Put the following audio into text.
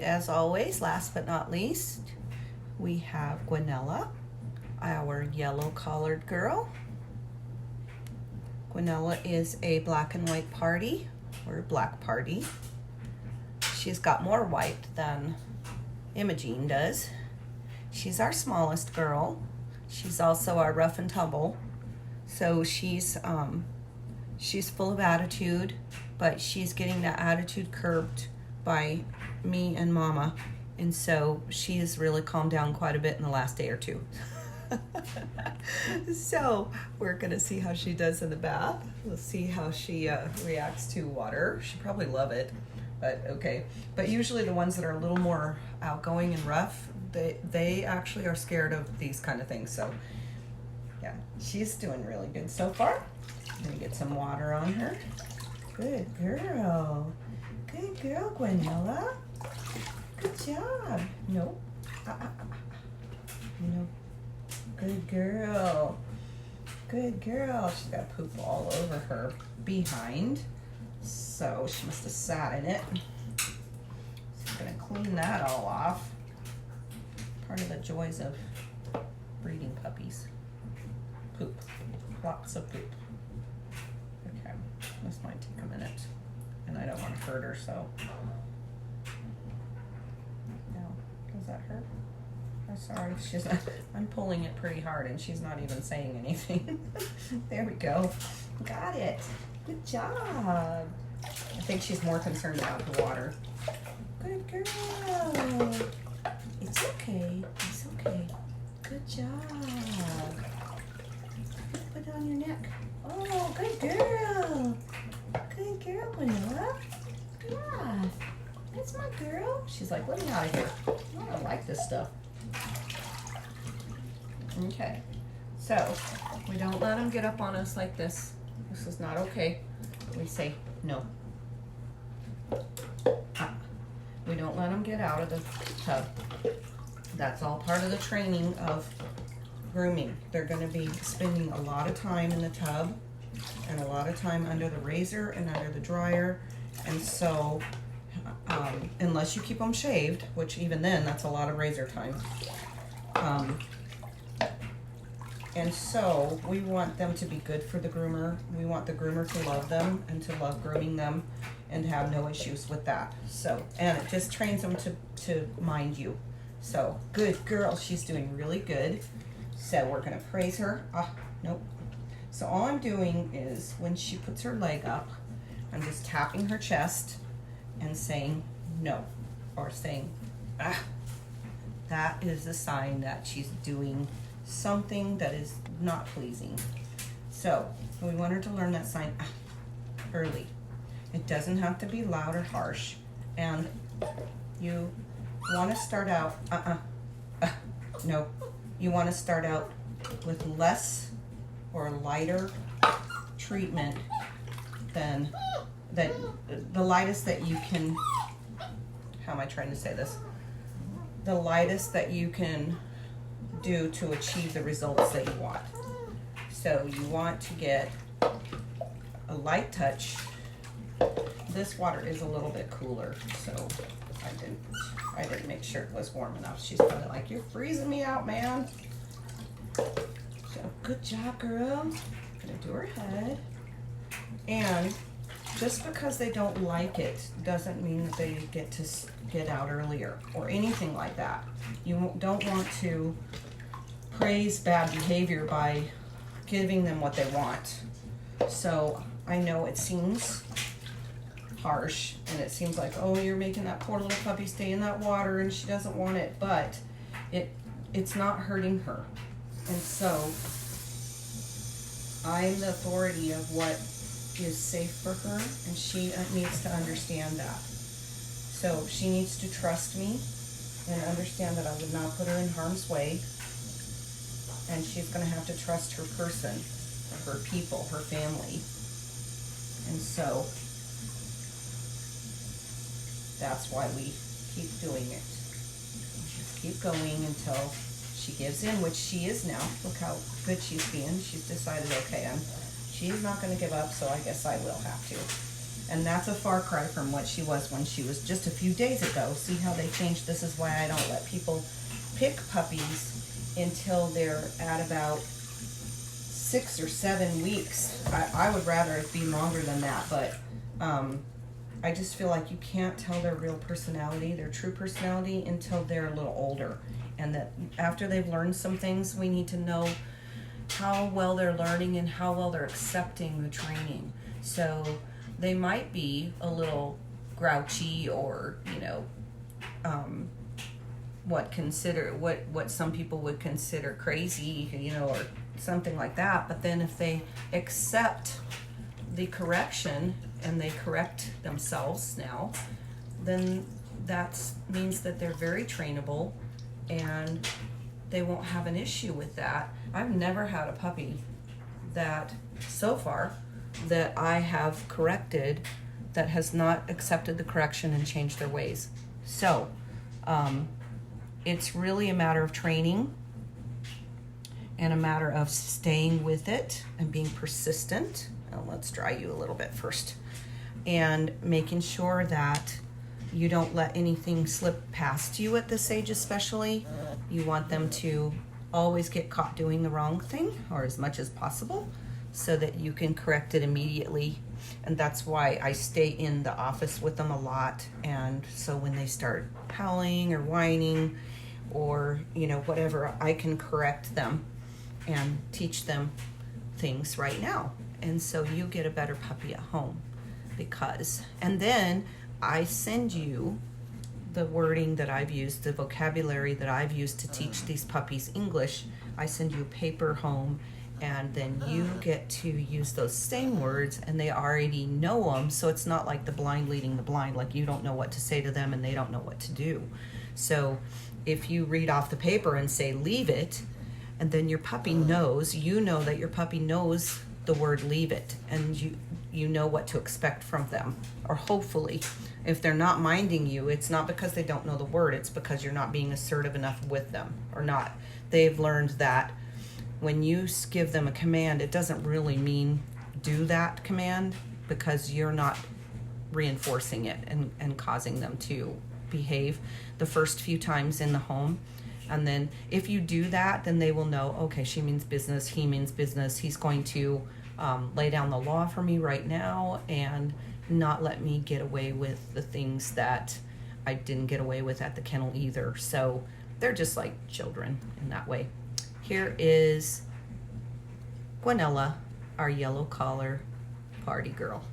as always, last but not least, we have Guanella, our yellow collared girl. Guanella is a black and white party, or black party. She's got more white than Imogene does. She's our smallest girl. She's also our rough and tumble. So she's full of attitude, but she's getting that attitude curbed by me and Mama. And so she has really calmed down quite a bit in the last day or two. So we're gonna see how she does in the bath. We'll see how she reacts to water. She'll probably love it, but okay. But usually the ones that are a little more outgoing and rough, they actually are scared of these kind of things. So yeah, she's doing really good so far. I'm gonna get some water on her. Good girl. Good girl, Guanella. Good job. No. No. Good girl. Good girl. She's got poop all over her behind. So she must have sat in it. So I'm gonna clean that all off. Part of the joys of breeding puppies. Poop. Lots of poop. Okay. This might take a minute. And I don't want to hurt her, so. No. Does that hurt? I'm sorry. I'm pulling it pretty hard and she's not even saying anything. There we go. Got it. Good job. I think she's more concerned about the water. Good girl. It's okay. It's okay. Good job. Put it on your neck. Oh, good girl. Good girl, Guanella. Yeah. That's my girl. She's like, let me out of here. I don't like this stuff. Okay. So, we don't let them get up on us like this. This is not okay. We say no. We don't let them get out of the tub. That's all part of the training of grooming. They're going to be spending a lot of time in the tub and a lot of time under the razor and under the dryer. And so, unless you keep them shaved, which even then, that's a lot of razor time. And so we want them to be good for the groomer. We want the groomer to love them and to love grooming them and have no issues with that. So, and it just trains them to mind you. So, good girl. She's doing really good. So we're gonna praise her. Nope. So all I'm doing is when she puts her leg up, I'm just tapping her chest and saying no, or saying, that is a sign that she's doing something that is not pleasing. So we want her to learn that sign early. It doesn't have to be loud or harsh. And you want to start out, no. You want to start out with less or lighter treatment than the lightest that you can, how am I trying to say this? The lightest that you can do to achieve the results that you want. So you want to get a light touch. This water is a little bit cooler, so I didn't make sure it was warm enough. She's probably like, you're freezing me out, man. So good job, girl. Gonna do her head. And just because they don't like it doesn't mean that they get to get out earlier or anything like that. You don't want to praise bad behavior by giving them what they want. So I know it seems harsh and it seems like, oh, you're making that poor little puppy stay in that water and she doesn't want it, but it's not hurting her. And so I'm the authority of what is safe for her, and she needs to understand that. So she needs to trust me and understand that I would not put her in harm's way, and she's going to have to trust her person, her people, her family. And so that's why we keep doing it. Just keep going until she gives in, which she is now. Look how good she's being. She's decided, okay, she's not going to give up, so I guess I will have to. And that's a far cry from what she was when she was just a few days ago. See how they changed? This is why I don't let people pick puppies until they're at about 6 or 7 weeks. I would rather it be longer than that, but I just feel like you can't tell their real personality, their true personality, until they're a little older. And that after they've learned some things, we need to know how well they're learning and how well they're accepting the training. So they might be a little grouchy, or what some people would consider crazy, or something like that. But then if they accept the correction and they correct themselves now, then that means that they're very trainable and they won't have an issue with that. I've never had a puppy that, so far, that I have corrected that has not accepted the correction and changed their ways. So it's really a matter of training and a matter of staying with it and being persistent. Now, let's dry you a little bit first. And making sure that you don't let anything slip past you at this age especially. You want them to always get caught doing the wrong thing, or as much as possible, so that you can correct it immediately. And that's why I stay in the office with them a lot. And so when they start howling or whining or whatever, I can correct them and teach them things right now. And so you get a better puppy at home and then I send you the wording that I've used, the vocabulary that I've used to teach these puppies English. I send you a paper home, and then you get to use those same words, and they already know them. So it's not like the blind leading the blind, like you don't know what to say to them and they don't know what to do. So if you read off the paper and say leave it, and then your puppy knows, that your puppy knows the word leave it, and you know what to expect from them. Or hopefully, if they're not minding you, it's not because they don't know the word, it's because you're not being assertive enough with them, or not. They've learned that when you give them a command, it doesn't really mean do that command, because you're not reinforcing it and causing them to behave the first few times in the home. And then if you do that, then they will know, okay, she means business, he means business. He's going to lay down the law for me right now and not let me get away with the things that I didn't get away with at the kennel either. So they're just like children in that way. Here is Guanella, our yellow collar party girl.